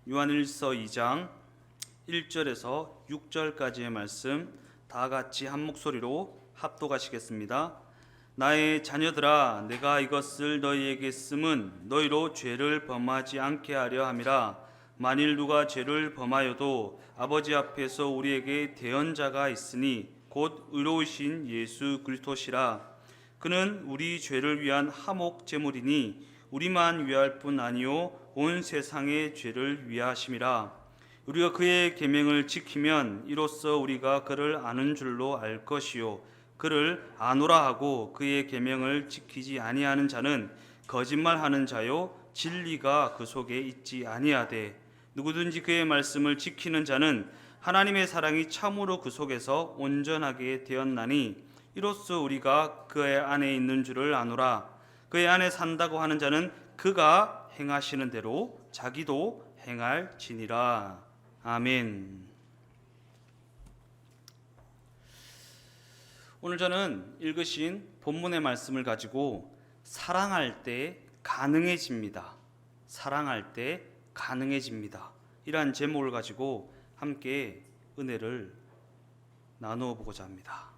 요한일서 2장 1절에서 6절까지의 말씀 다 같이 한 목소리로 합독하시겠습니다. 나의 자녀들아, 내가 이것을 너희에게 쓰면 너희로 죄를 범하지 않게 하려 함이라. 만일 누가 죄를 범하여도 아버지 앞에서 우리에게 대언자가 있으니 곧 의로우신 예수 그리스도시라. 그는 우리 죄를 위한 화목 제물이니 우리만 위할 뿐 아니요 온 세상의 죄를 위하심이라. 우리가 그의 계명을 지키면 이로써 우리가 그를 아는 줄로 알 것이요 그를 아노라 하고 그의 계명을 지키지 아니하는 자는 거짓말하는 자요 진리가 그 속에 있지 아니하되 누구든지 그의 말씀을 지키는 자는 하나님의 사랑이 참으로 그 속에서 온전하게 되었나니 이로써 우리가 그의 안에 있는 줄을 아노라. 그의 안에 산다고 하는 자는 그가 행하시는 대로 자기도 행할지니라. 아멘. 오늘 저는 읽으신 본문의 말씀을 가지고 사랑할 때 가능해집니다. 사랑할 때 가능해집니다. 이러한 제목을 가지고 함께 은혜를 나누어 보고자 합니다.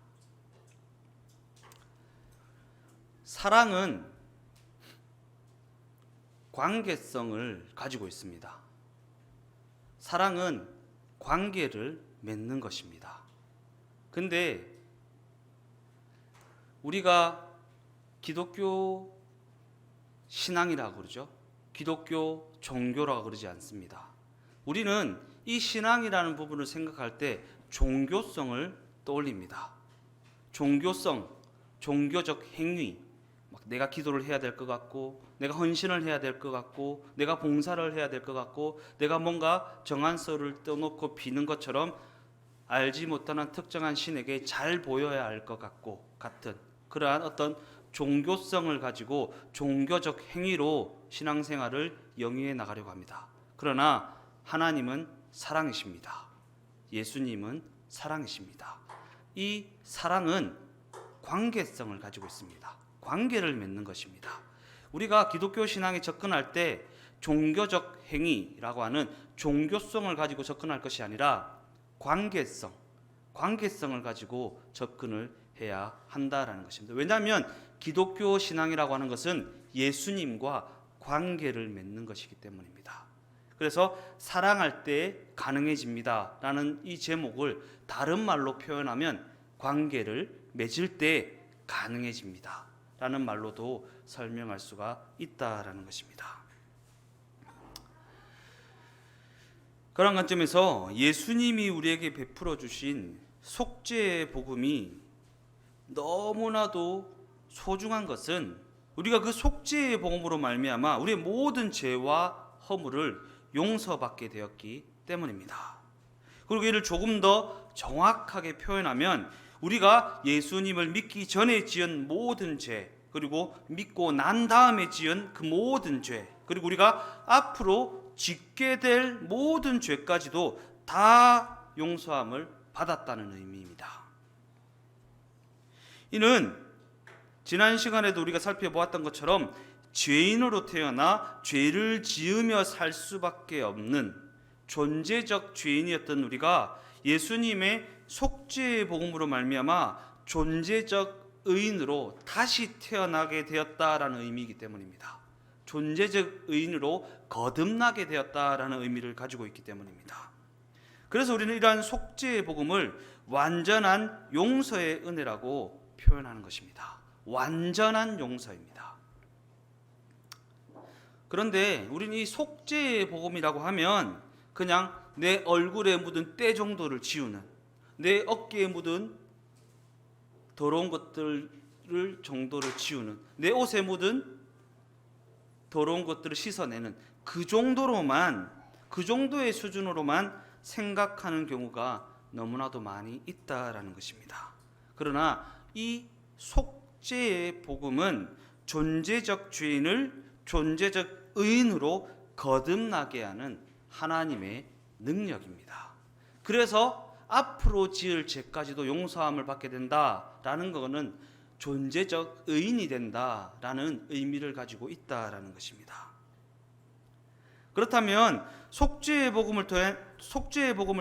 사랑은 관계성을 가지고 있습니다. 사랑은 관계를 맺는 것입니다. 근데 우리가 기독교 신앙이라고 그러죠. 기독교 종교라고 그러지 않습니다. 우리는 이 신앙이라는 부분을 생각할 때 종교성을 떠올립니다. 종교성, 종교적 행위, 내가 기도를 해야 될 것 같고, 내가 헌신을 해야 될 것 같고, 내가 봉사를 해야 될 것 같고, 내가 뭔가 정한서를 떠놓고 비는 것처럼 알지 못하는 특정한 신에게 잘 보여야 할 것 같고 같은 그러한 어떤 종교성을 가지고 종교적 행위로 신앙생활을 영위해 나가려고 합니다. 그러나 하나님은 사랑이십니다. 예수님은 사랑이십니다. 이 사랑은 관계성을 가지고 있습니다. 관계를 맺는 것입니다. 우리가 기독교 신앙에 접근할 때 종교적 행위라고 하는 종교성을 가지고 접근할 것이 아니라 관계성을 가지고 접근을 해야 한다라는 것입니다. 왜냐하면 기독교 신앙이라고 하는 것은 예수님과 관계를 맺는 것이기 때문입니다. 그래서 사랑할 때 가능해집니다 라는 이 제목을 다른 말로 표현하면 관계를 맺을 때 가능해집니다 라는 말로도 설명할 수가 있다라는 것입니다. 그런 관점에서 예수님이 우리에게 베풀어 주신 속죄의 복음이 너무나도 소중한 것은 우리가 그 속죄의 복음으로 말미암아 우리의 모든 죄와 허물을 용서받게 되었기 때문입니다. 그리고 이를 조금 더 정확하게 표현하면 우리가 예수님을 믿기 전에 지은 모든 죄, 그리고 믿고 난 다음에 지은 그 모든 죄, 그리고 우리가 앞으로 짓게 될 모든 죄까지도 다 용서함을 받았다는 의미입니다. 이는 지난 시간에도 우리가 살펴보았던 것처럼 죄인으로 태어나 죄를 지으며 살 수밖에 없는 존재적 죄인이었던 우리가 예수님의 속죄의 복음으로 말미암아 존재적 의인으로 다시 태어나게 되었다라는 의미이기 때문입니다. 존재적 의인으로 거듭나게 되었다라는 의미를 가지고 있기 때문입니다. 그래서 우리는 이러한 속죄의 복음을 완전한 용서의 은혜라고 표현하는 것입니다. 완전한 용서입니다. 그런데 우리는 이 속죄의 복음이라고 하면 그냥 내 얼굴에 묻은 때 정도를 지우는, 내 어깨에 묻은 더러운 것들을 정도를 지우는, 내 옷에 묻은 더러운 것들을 씻어내는 그 정도의 수준으로만 생각하는 경우가 너무나도 많이 있다라는 것입니다. 그러나 이 속죄의 복음은 존재적 죄인을 존재적 의인으로 거듭나게 하는 하나님의 능력입니다. 그래서 앞으로 지을 죄까지도 용서함을 받게 된다라는 것은 존재적 의인이 된다라는 의미를 가지고 있다라는 것입니다. 그렇다면 속죄의 복음을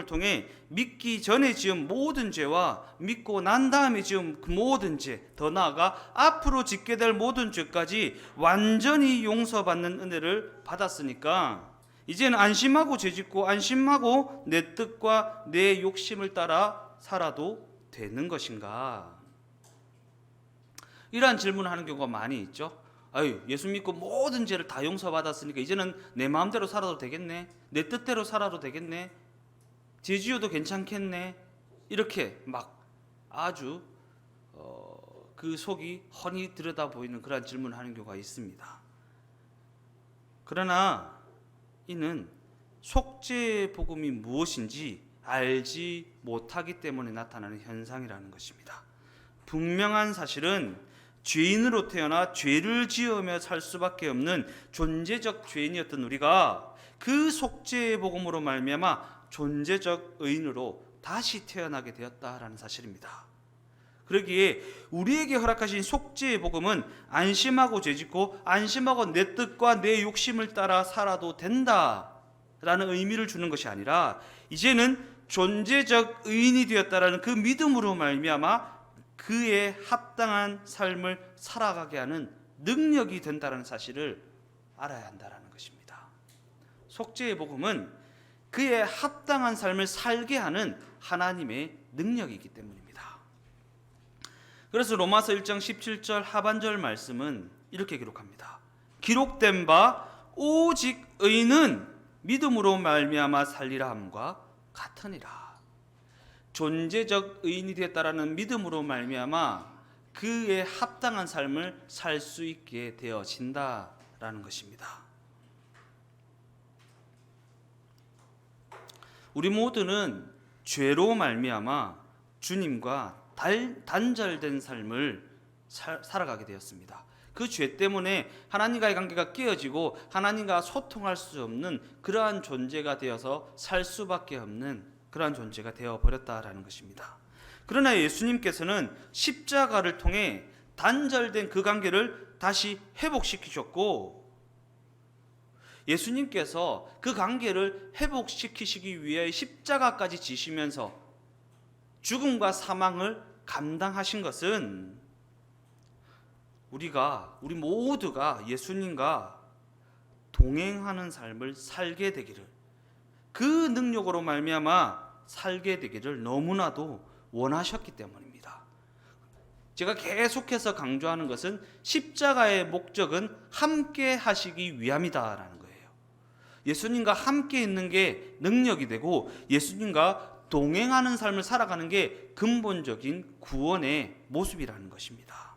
통해 믿기 전에 지은 모든 죄와 믿고 난 다음에 지은 그 모든 죄, 더 나아가 앞으로 짓게 될 모든 죄까지 완전히 용서받는 은혜를 받았으니까 이제는 안심하고 죄짓고 안심하고 내 뜻과 내 욕심을 따라 살아도 되는 것인가? 이러한 질문을 하는 경우가 많이 있죠. 아유, 예수 믿고 모든 죄를 다 용서받았으니까 이제는 내 마음대로 살아도 되겠네, 내 뜻대로 살아도 되겠네, 죄 지어도 괜찮겠네, 이렇게 막 아주 그 속이 훤히 들여다 보이는 그런 질문을 하는 경우가 있습니다. 그러나 이는 속죄의 복음이 무엇인지 알지 못하기 때문에 나타나는 현상이라는 것입니다. 분명한 사실은 죄인으로 태어나 죄를 지으며 살 수밖에 없는 존재적 죄인이었던 우리가 그 속죄의 복음으로 말미암아 존재적 의인으로 다시 태어나게 되었다라는 사실입니다. 그러기에 우리에게 허락하신 속죄의 복음은 안심하고 죄짓고 안심하고 내 뜻과 내 욕심을 따라 살아도 된다라는 의미를 주는 것이 아니라 이제는 존재적 의인이 되었다라는 그 믿음으로 말미암아 그에 합당한 삶을 살아가게 하는 능력이 된다는 사실을 알아야 한다는 것입니다. 속죄의 복음은 그에 합당한 삶을 살게 하는 하나님의 능력이기 때문입니다. 그래서 로마서 1장 17절 하반절 말씀은 이렇게 기록합니다. 기록된 바 오직 의인은 믿음으로 말미암아 살리라 함과 같으니라. 존재적 의인이 되었다라는 믿음으로 말미암아 그에 합당한 삶을 살 수 있게 되어진다라는 것입니다. 우리 모두는 죄로 말미암아 주님과 단절된 삶을 살아가게 되었습니다. 그 죄 때문에 하나님과의 관계가 깨어지고 하나님과 소통할 수 없는 그러한 존재가 되어서 살 수밖에 없는 그러한 존재가 되어버렸다라는 것입니다. 그러나 예수님께서는 십자가를 통해 단절된 그 관계를 다시 회복시키셨고 예수님께서 그 관계를 회복시키시기 위해 십자가까지 지시면서 죽음과 사망을 감당하신 것은 우리 모두가 예수님과 동행하는 삶을 살게 되기를, 그 능력으로 말미암아 살게 되기를 너무나도 원하셨기 때문입니다. 제가 계속해서 강조하는 것은 십자가의 목적은 함께 하시기 위함이다라는 거예요. 예수님과 함께 있는 게 능력이 되고 예수님과 동행하는 삶을 살아가는 게 근본적인 구원의 모습이라는 것입니다.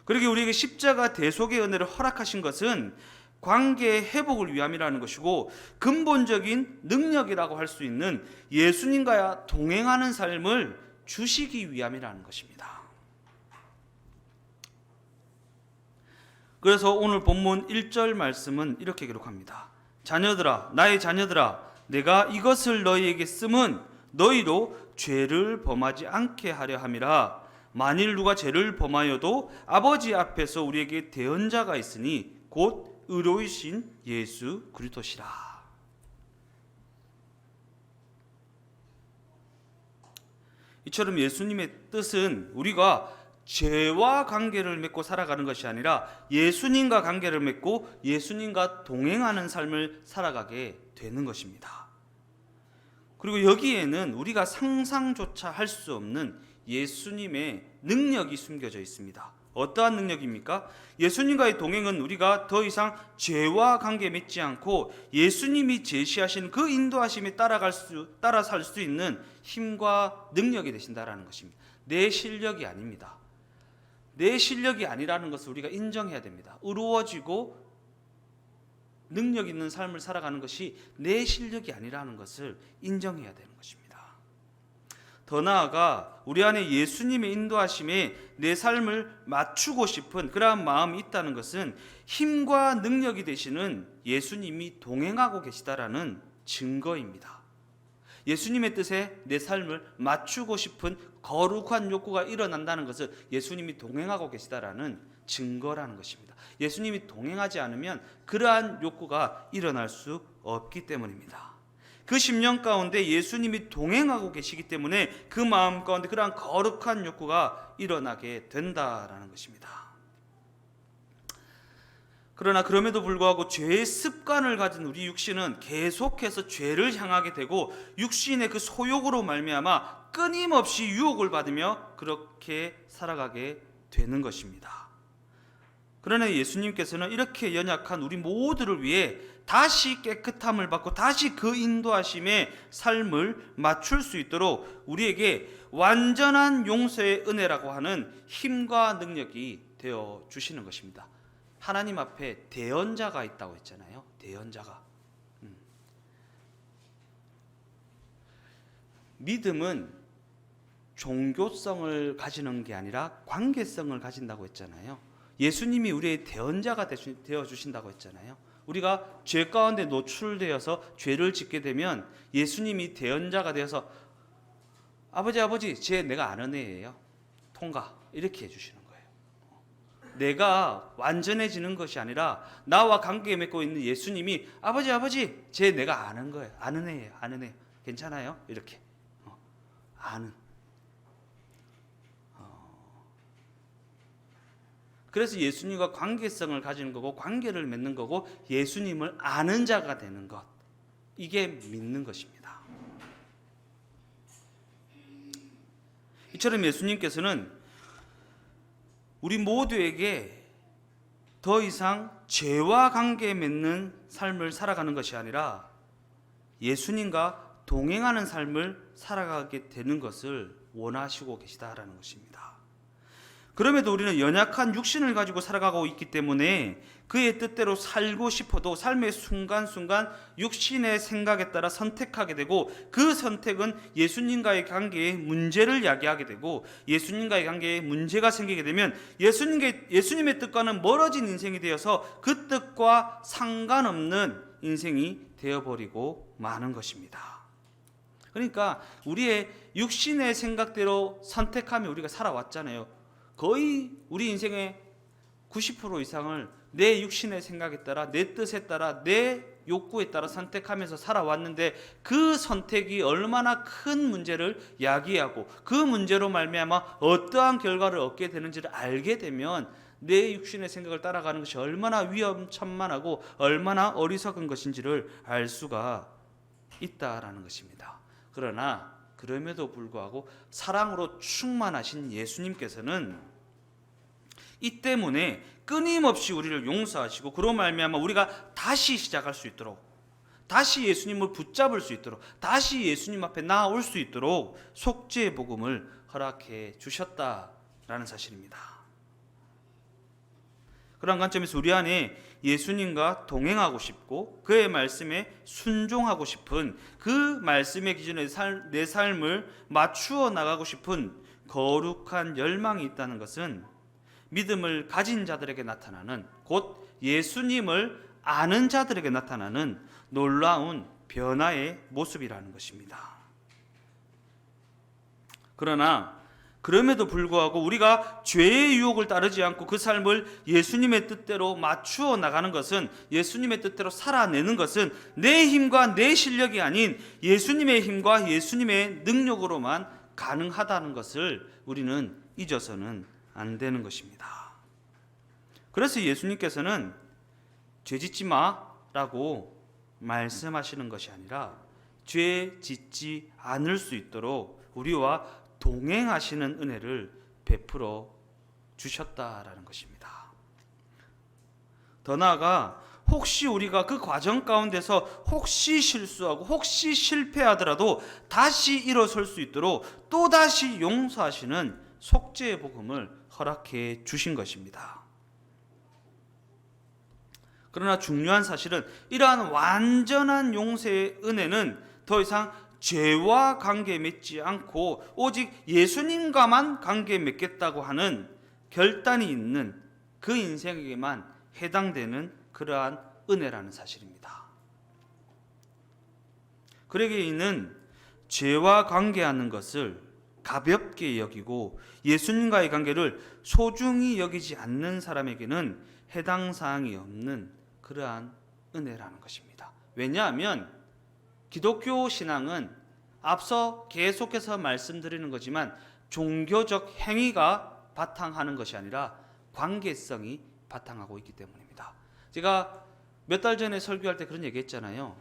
그러기에 우리에게 십자가 대속의 은혜를 허락하신 것은 관계의 회복을 위함이라는 것이고 근본적인 능력이라고 할 수 있는 예수님과 동행하는 삶을 주시기 위함이라는 것입니다. 그래서 오늘 본문 1절 말씀은 이렇게 기록합니다. 자녀들아, 나의 자녀들아, 내가 이것을 너희에게 쓰면 너희로 죄를 범하지 않게 하려 함이라. 만일 누가 죄를 범하여도 아버지 앞에서 우리에게 대언자가 있으니 곧 의로이신 예수 그리스도시라. 이처럼 예수님의 뜻은 우리가 죄와 관계를 맺고 살아가는 것이 아니라 예수님과 관계를 맺고 예수님과 동행하는 삶을 살아가게 되는 것입니다. 그리고 여기에는 우리가 상상조차 할 수 없는 예수님의 능력이 숨겨져 있습니다. 어떠한 능력입니까? 예수님과의 동행은 우리가 더 이상 죄와 관계 맺지 않고 예수님이 제시하신 그 인도하심에 따라 살 수 있는 힘과 능력이 되신다라는 것입니다. 내 실력이 아닙니다. 내 실력이 아니라는 것을 우리가 인정해야 됩니다. 의로워지고 능력 있는 삶을 살아가는 것이 내 실력이 아니라는 것을 인정해야 되는 것입니다. 더 나아가 우리 안에 예수님의 인도하심에 내 삶을 맞추고 싶은 그러한 마음이 있다는 것은 힘과 능력이 되시는 예수님이 동행하고 계시다라는 증거입니다. 예수님의 뜻에 내 삶을 맞추고 싶은 거룩한 욕구가 일어난다는 것을 예수님이 동행하고 계시다라는 증거라는 것입니다. 예수님이 동행하지 않으면 그러한 욕구가 일어날 수 없기 때문입니다. 그 10년 가운데 예수님이 동행하고 계시기 때문에 그 마음 가운데 그러한 거룩한 욕구가 일어나게 된다라는 것입니다. 그러나 그럼에도 불구하고 죄의 습관을 가진 우리 육신은 계속해서 죄를 향하게 되고 육신의 그 소욕으로 말미암아 끊임없이 유혹을 받으며 그렇게 살아가게 되는 것입니다. 그러나 예수님께서는 이렇게 연약한 우리 모두를 위해 다시 깨끗함을 받고 다시 그 인도하심의 삶을 맞출 수 있도록 우리에게 완전한 용서의 은혜라고 하는 힘과 능력이 되어 주시는 것입니다. 하나님 앞에 대언자가 있다고 했잖아요. 대언자가. 믿음은 종교성을 가지는 게 아니라 관계성을 가진다고 했잖아요. 예수님이 우리의 대언자가 되어 주신다고 했잖아요. 우리가 죄 가운데 노출되어서 죄를 짓게 되면 예수님이 대언자가 되어서 아버지 쟤 내가 아는 애예요. 통과 이렇게 해주시는 거예요. 내가 완전해지는 것이 아니라 나와 관계 맺고 있는 예수님이 아버지 쟤 내가 아는 거예요. 아는 애예요. 아는 애. 괜찮아요? 이렇게 아는. 그래서 예수님과 관계성을 가지는 거고 관계를 맺는 거고 예수님을 아는 자가 되는 것, 이게 믿는 것입니다. 이처럼 예수님께서는 우리 모두에게 더 이상 죄와 관계 맺는 삶을 살아가는 것이 아니라 예수님과 동행하는 삶을 살아가게 되는 것을 원하시고 계시다라는 것입니다. 그럼에도 우리는 연약한 육신을 가지고 살아가고 있기 때문에 그의 뜻대로 살고 싶어도 삶의 순간순간 육신의 생각에 따라 선택하게 되고 그 선택은 예수님과의 관계에 문제를 야기하게 되고 예수님과의 관계에 문제가 생기게 되면 예수님의 뜻과는 멀어진 인생이 되어서 그 뜻과 상관없는 인생이 되어버리고 마는 것입니다. 그러니까 우리의 육신의 생각대로 선택하며 우리가 살아왔잖아요. 거의 우리 인생의 90% 이상을 내 육신의 생각에 따라 내 뜻에 따라 내 욕구에 따라 선택하면서 살아왔는데 그 선택이 얼마나 큰 문제를 야기하고 그 문제로 말미암아 어떠한 결과를 얻게 되는지를 알게 되면 내 육신의 생각을 따라가는 것이 얼마나 위험천만하고 얼마나 어리석은 것인지를 알 수가 있다라는 것입니다. 그러나 그럼에도 불구하고 사랑으로 충만하신 예수님께서는 이 때문에 끊임없이 우리를 용서하시고 그로 말미암아 우리가 다시 시작할 수 있도록 다시 예수님을 붙잡을 수 있도록 다시 예수님 앞에 나아올 수 있도록 속죄의 복음을 허락해 주셨다라는 사실입니다. 그런 관점에서 우리 안에 예수님과 동행하고 싶고 그의 말씀에 순종하고 싶은 그 말씀의 기준에 내 삶을 맞추어 나가고 싶은 거룩한 열망이 있다는 것은 믿음을 가진 자들에게 나타나는 곧 예수님을 아는 자들에게 나타나는 놀라운 변화의 모습이라는 것입니다. 그러나 그럼에도 불구하고 우리가 죄의 유혹을 따르지 않고 그 삶을 예수님의 뜻대로 맞추어 나가는 것은 예수님의 뜻대로 살아내는 것은 내 힘과 내 실력이 아닌 예수님의 힘과 예수님의 능력으로만 가능하다는 것을 우리는 잊어서는 안 되는 것입니다. 그래서 예수님께서는 죄 짓지 마라고 말씀하시는 것이 아니라 죄 짓지 않을 수 있도록 우리와 동행하시는 은혜를 베풀어 주셨다라는 것입니다. 더 나아가 혹시 우리가 그 과정 가운데서 혹시 실수하고 혹시 실패하더라도 다시 일어설 수 있도록 또다시 용서하시는 속죄의 복음을 허락해 주신 것입니다. 그러나 중요한 사실은 이러한 완전한 용서의 은혜는 더 이상 죄와 관계 맺지 않고 오직 예수님과만 관계 맺겠다고 하는 결단이 있는 그 인생에게만 해당되는 그러한 은혜라는 사실입니다. 그러기에는 죄와 관계하는 것을 가볍게 여기고 예수님과의 관계를 소중히 여기지 않는 사람에게는 해당 사항이 없는 그러한 은혜라는 것입니다. 왜냐하면 기독교 신앙은 앞서 계속해서 말씀드리는 거지만 종교적 행위가 바탕하는 것이 아니라 관계성이 바탕하고 있기 때문입니다. 제가 몇 달 전에 설교할 때 그런 얘기 했잖아요.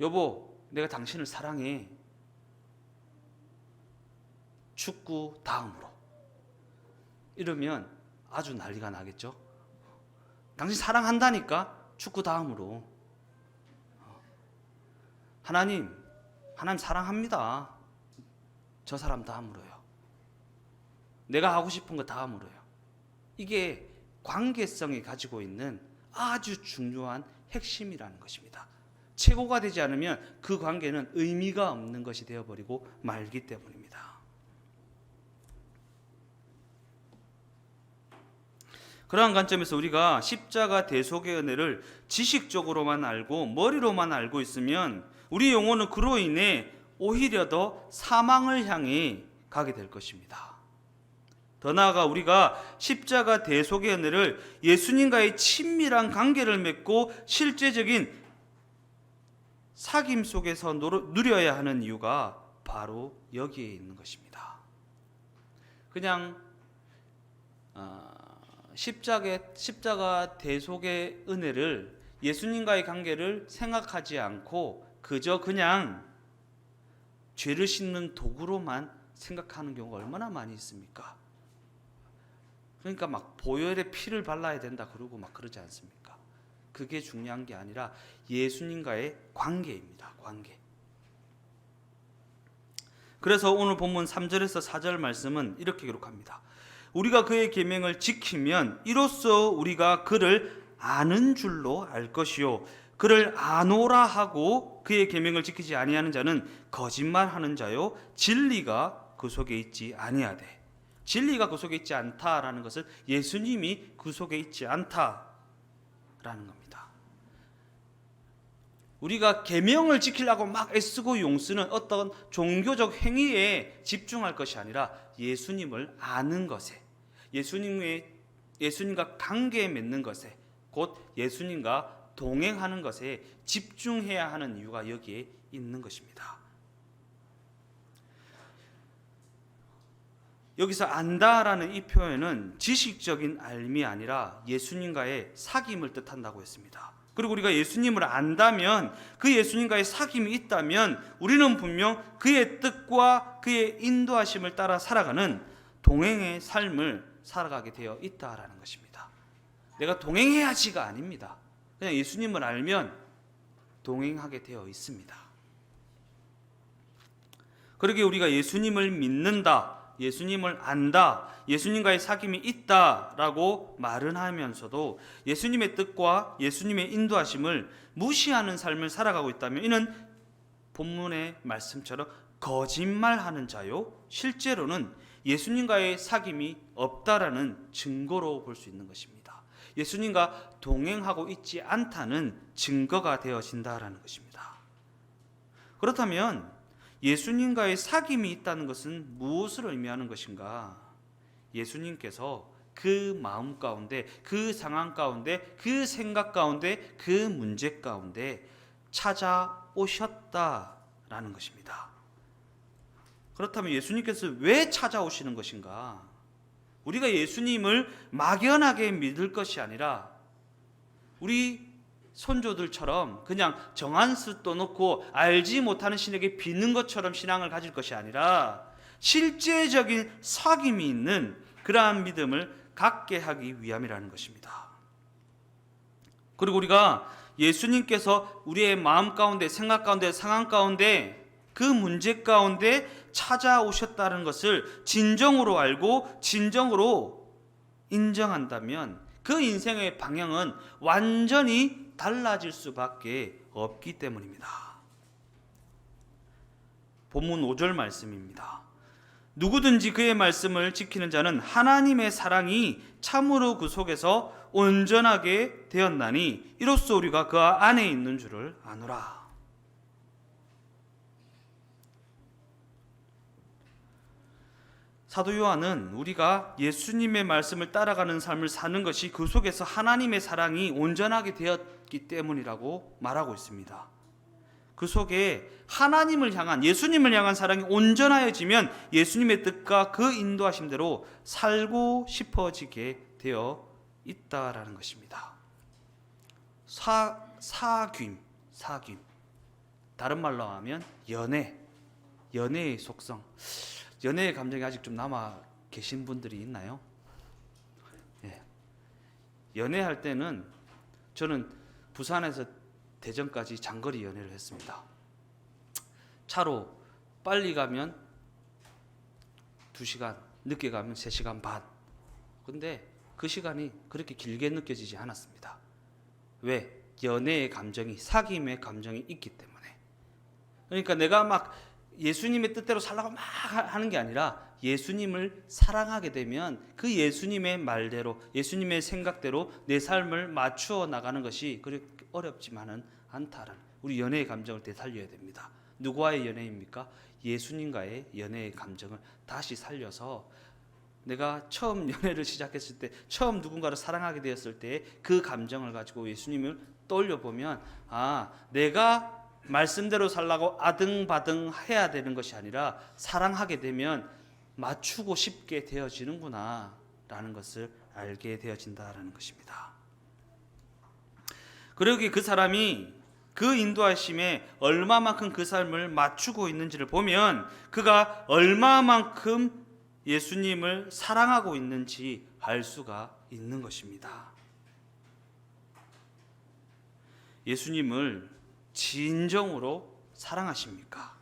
여보, 내가 당신을 사랑해. 축구 다음으로. 이러면 아주 난리가 나겠죠. 당신 사랑한다니까 축구 다음으로. 하나님 사랑합니다. 저 사람 다음으로요. 내가 하고 싶은 거 다음으로요. 이게 관계성이 가지고 있는 아주 중요한 핵심이라는 것입니다. 최고가 되지 않으면 그 관계는 의미가 없는 것이 되어버리고 말기 때문입니다. 그러한 관점에서 우리가 십자가 대속의 은혜를 지식적으로만 알고 머리로만 알고 있으면 우리 영혼은 그로 인해 오히려 더 사망을 향해 가게 될 것입니다. 더 나아가 우리가 십자가 대속의 은혜를 예수님과의 친밀한 관계를 맺고 실제적인 사귐 속에서 누려야 하는 이유가 바로 여기에 있는 것입니다. 그냥 십자가 대속의 은혜를 예수님과의 관계를 생각하지 않고 그냥 죄를 씻는 도구로만 생각하는 경우가 얼마나 많이 있습니까? 그러니까 막 보혈의 피를 발라야 된다 그러고 막 그러지 않습니까? 그게 중요한 게 아니라 예수님과의 관계입니다. 관계. 그래서 오늘 본문 3절에서 4절 말씀은 이렇게 기록합니다. 우리가 그의 계명을 지키면 이로써 우리가 그를 아는 줄로 알 것이요 그를 아노라 하고 그의 계명을 지키지 아니하는 자는 거짓말하는 자요 진리가 그 속에 있지 아니하되. 진리가 그 속에 있지 않다라는 것은 예수님이 그 속에 있지 않다라는 겁니다. 우리가 계명을 지키려고 막 애쓰고 용쓰는 어떤 종교적 행위에 집중할 것이 아니라 예수님을 아는 것에, 예수님과 관계 맺는 것에, 곧 예수님과 동행하는 것에 집중해야 하는 이유가 여기에 있는 것입니다. 여기서 안다라는 이 표현은 지식적인 알미 아니라 예수님과의 사귐을 뜻한다고 했습니다. 그리고 우리가 예수님을 안다면, 그 예수님과의 사귐이 있다면 우리는 분명 그의 뜻과 그의 인도하심을 따라 살아가는 동행의 삶을 살아가게 되어 있다라는 것입니다. 내가 동행해야지가 아닙니다. 그냥 예수님을 알면 동행하게 되어 있습니다. 그러기에 우리가 예수님을 믿는다, 예수님을 안다, 예수님과의 사귐이 있다라고 말은 하면서도 예수님의 뜻과 예수님의 인도하심을 무시하는 삶을 살아가고 있다면 이는 본문의 말씀처럼 거짓말하는 자요 실제로는 예수님과의 사귐이 없다라는 증거로 볼 수 있는 것입니다. 예수님과 동행하고 있지 않다는 증거가 되어진다라는 것입니다. 그렇다면 예수님과의 사귐이 있다는 것은 무엇을 의미하는 것인가? 예수님께서 그 마음 가운데, 그 상황 가운데, 그 생각 가운데, 그 문제 가운데 찾아오셨다라는 것입니다. 그렇다면 예수님께서 왜 찾아오시는 것인가? 우리가 예수님을 막연하게 믿을 것이 아니라 우리 선조들처럼 그냥 정한수 떠놓고 알지 못하는 신에게 비는 것처럼 신앙을 가질 것이 아니라 실제적인 사귐이 있는 그러한 믿음을 갖게 하기 위함이라는 것입니다. 그리고 우리가 예수님께서 우리의 마음 가운데, 생각 가운데, 상황 가운데, 그 문제 가운데 찾아오셨다는 것을 진정으로 알고 진정으로 인정한다면 그 인생의 방향은 완전히 달라질 수밖에 없기 때문입니다. 본문 5절 말씀입니다. 누구든지 그의 말씀을 지키는 자는 하나님의 사랑이 참으로 그 속에서 온전하게 되었나니 이로써 우리가 그 안에 있는 줄을 아노라. 사도 요한은 우리가 예수님의 말씀을 따라가는 삶을 사는 것이 그 속에서 하나님의 사랑이 온전하게 되었기 때문이라고 말하고 있습니다. 그 속에 하나님을 향한, 예수님을 향한 사랑이 온전하여지면 예수님의 뜻과 그 인도하심대로 살고 싶어지게 되어 있다라는 것입니다. 사귐. 다른 말로 하면 연애의 속성. 연애의 감정이 아직 좀 남아 계신 분들이 있나요? 예. 연애할 때는 저는 부산에서 대전까지 장거리 연애를 했습니다. 차로 빨리 가면 2시간, 늦게 가면 3시간 반. 근데 그 시간이 그렇게 길게 느껴지지 않았습니다. 왜? 연애의 감정이, 사귐의 감정이 있기 때문에. 그러니까 내가 막 예수님의 뜻대로 살라고 막 하는 게 아니라 예수님을 사랑하게 되면 그 예수님의 말대로, 예수님의 생각대로 내 삶을 맞추어 나가는 것이 그렇게 어렵지만은 않다라는, 우리 연애의 감정을 되살려야 됩니다. 누구와의 연애입니까? 예수님과의 연애의 감정을 다시 살려서 내가 처음 연애를 시작했을 때, 처음 누군가를 사랑하게 되었을 때 그 감정을 가지고 예수님을 떠올려 보면, 내가 말씀대로 살라고 아등바등 해야 되는 것이 아니라 사랑하게 되면 맞추고 싶게 되어지는구나 라는 것을 알게 되어진다라는 것입니다. 그러기에 그 사람이 그 인도하심에 얼마만큼 그 삶을 맞추고 있는지를 보면 그가 얼마만큼 예수님을 사랑하고 있는지 알 수가 있는 것입니다. 예수님을 진정으로 사랑하십니까?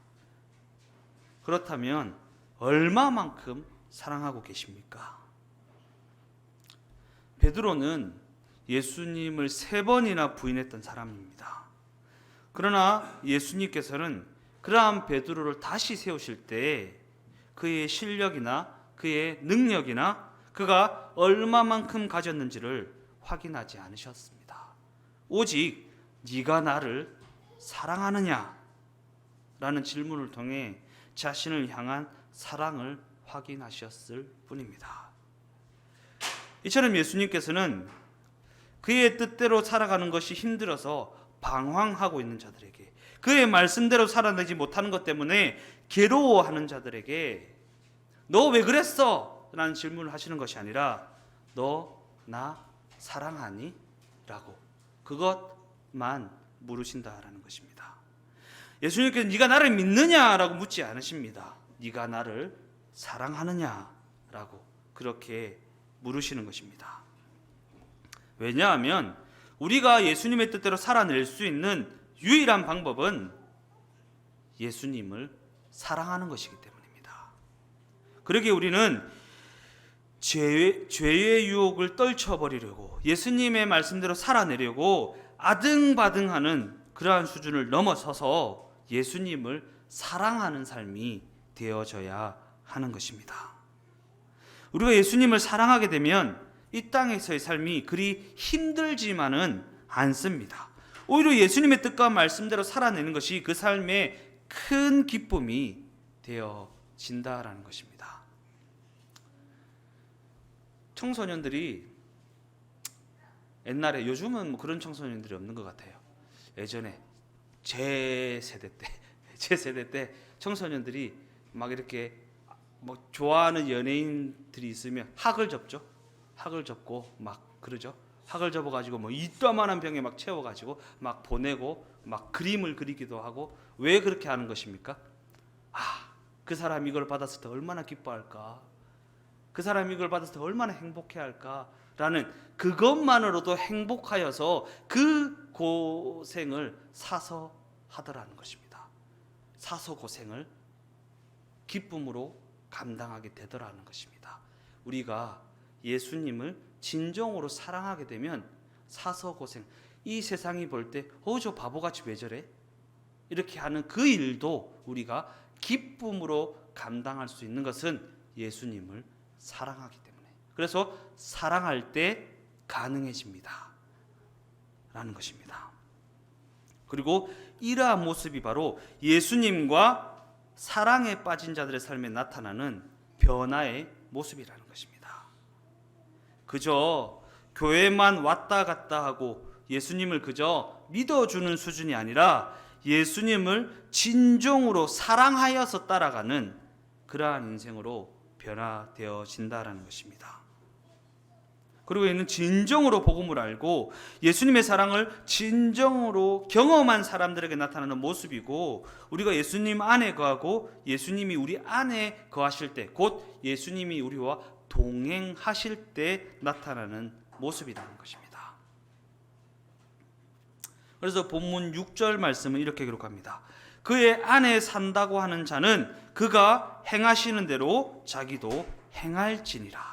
그렇다면 얼마만큼 사랑하고 계십니까? 베드로는 예수님을 3번이나 부인했던 사람입니다. 그러나 예수님께서는 그러한 베드로를 다시 세우실 때 그의 실력이나 그의 능력이나 그가 얼마만큼 가졌는지를 확인하지 않으셨습니다. 오직 네가 나를 사랑하느냐? 라는 질문을 통해 자신을 향한 사랑을 확인하셨을 뿐입니다. 이처럼 예수님께서는 그의 뜻대로 살아가는 것이 힘들어서 방황하고 있는 자들에게, 그의 말씀대로 살아내지 못하는 것 때문에 괴로워하는 자들에게 너 왜 그랬어? 라는 질문을 하시는 것이 아니라 너 나 사랑하니? 라고 그것만 물으신다라는 것입니다. 예수님께서 네가 나를 믿느냐라고 묻지 않으십니다. 네가 나를 사랑하느냐라고 그렇게 물으시는 것입니다. 왜냐하면 우리가 예수님의 뜻대로 살아낼 수 있는 유일한 방법은 예수님을 사랑하는 것이기 때문입니다. 그러기에 우리는 죄의 유혹을 떨쳐버리려고, 예수님의 말씀대로 살아내려고 아등바등하는 그러한 수준을 넘어서서 예수님을 사랑하는 삶이 되어져야 하는 것입니다. 우리가 예수님을 사랑하게 되면 이 땅에서의 삶이 그리 힘들지만은 않습니다. 오히려 예수님의 뜻과 말씀대로 살아내는 것이 그 삶의 큰 기쁨이 되어진다라는 것입니다. 청소년들이 옛날에, 요즘은 뭐 그런 청소년들이 없는 것 같아요. 예전에 제 세대 때 청소년들이 막 이렇게 뭐 좋아하는 연예인들이 있으면 학을 접고 막 그러죠. 학을 접어가지고 뭐 이따만한 병에 막 채워가지고 막 보내고 막 그림을 그리기도 하고. 왜 그렇게 하는 것입니까? 그 사람 이걸 받았을 때 얼마나 기뻐할까? 그 사람이 이걸 받았을 때 얼마나 행복해할까라는 그것만으로도 행복하여서 그 고생을 사서 하더라는 것입니다. 사서 고생을 기쁨으로 감당하게 되더라는 것입니다. 우리가 예수님을 진정으로 사랑하게 되면 사서 고생, 이 세상이 볼 때 저 바보같이 왜 저래? 이렇게 하는 그 일도 우리가 기쁨으로 감당할 수 있는 것은 예수님을 사랑하기 때문에. 그래서 사랑할 때 가능해집니다 라는 것입니다. 그리고 이러한 모습이 바로 예수님과 사랑에 빠진 자들의 삶에 나타나는 변화의 모습이라는 것입니다. 그저 교회만 왔다 갔다 하고 예수님을 그저 믿어주는 수준이 아니라 예수님을 진정으로 사랑하여서 따라가는 그러한 인생으로 변화되어진다라는 것입니다. 그리고 이는 진정으로 복음을 알고 예수님의 사랑을 진정으로 경험한 사람들에게 나타나는 모습이고, 우리가 예수님 안에 거하고 예수님이 우리 안에 거하실 때, 곧 예수님이 우리와 동행하실 때 나타나는 모습이라는 것입니다. 그래서 본문 6절 말씀은 이렇게 기록합니다. 그의 안에 산다고 하는 자는 그가 행하시는 대로 자기도 행할지니라.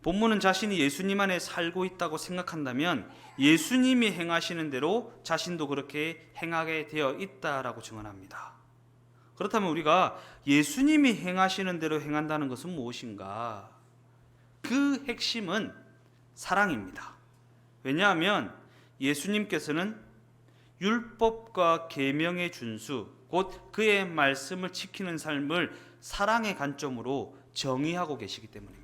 본문은 자신이 예수님 안에 살고 있다고 생각한다면 예수님이 행하시는 대로 자신도 그렇게 행하게 되어 있다라고 증언합니다. 그렇다면 우리가 예수님이 행하시는 대로 행한다는 것은 무엇인가? 그 핵심은 사랑입니다. 왜냐하면 예수님께서는 율법과 계명의 준수, 곧 그의 말씀을 지키는 삶을 사랑의 관점으로 정의하고 계시기 때문입니다.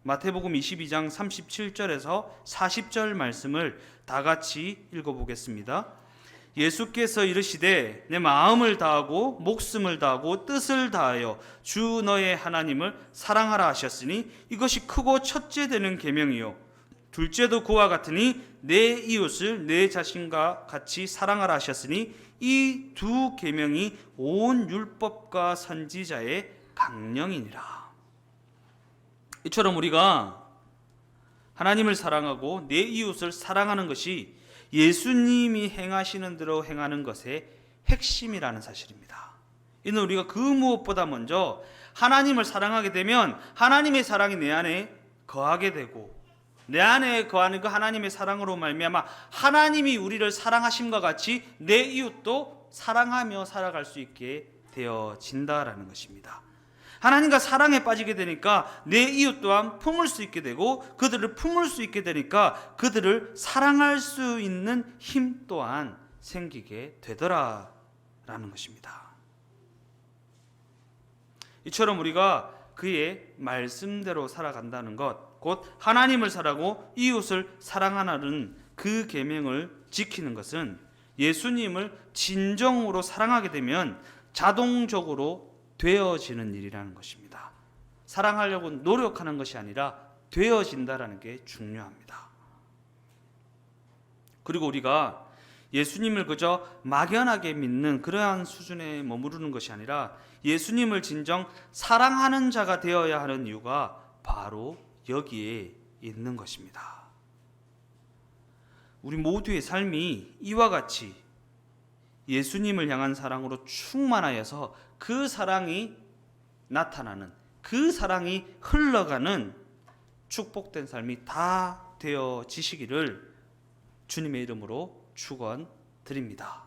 마태복음 22장 37절에서 40절 말씀을 다 같이 읽어보겠습니다. 예수께서 이르시되 내 마음을 다하고 목숨을 다하고 뜻을 다하여 주 너의 하나님을 사랑하라 하셨으니 이것이 크고 첫째 되는 계명이요 둘째도 그와 같으니 내 이웃을 내 자신과 같이 사랑하라 하셨으니 이 두 계명이 온 율법과 선지자의 강령이니라. 이처럼 우리가 하나님을 사랑하고 내 이웃을 사랑하는 것이 예수님이 행하시는 대로 행하는 것의 핵심이라는 사실입니다. 이는 우리가 그 무엇보다 먼저 하나님을 사랑하게 되면 하나님의 사랑이 내 안에 거하게 되고, 내 안에 거하는 그 하나님의 사랑으로 말미암아 하나님이 우리를 사랑하심과 같이 내 이웃도 사랑하며 살아갈 수 있게 되어진다라는 것입니다. 하나님과 사랑에 빠지게 되니까 내 이웃 또한 품을 수 있게 되고, 그들을 품을 수 있게 되니까 그들을 사랑할 수 있는 힘 또한 생기게 되더라라는 것입니다. 이처럼 우리가 그의 말씀대로 살아간다는 것, 곧 하나님을 사랑하고 이웃을 사랑하는 그 계명을 지키는 것은 예수님을 진정으로 사랑하게 되면 자동적으로 되어지는 일이라는 것입니다. 사랑하려고 노력하는 것이 아니라 되어진다라는 게 중요합니다. 그리고 우리가 예수님을 그저 막연하게 믿는 그러한 수준에 머무르는 것이 아니라 예수님을 진정 사랑하는 자가 되어야 하는 이유가 바로 여기에 있는 것입니다. 우리 모두의 삶이 이와 같이 예수님을 향한 사랑으로 충만하여서 그 사랑이 나타나는, 그 사랑이 흘러가는 축복된 삶이 다 되어지시기를 주님의 이름으로 축원드립니다.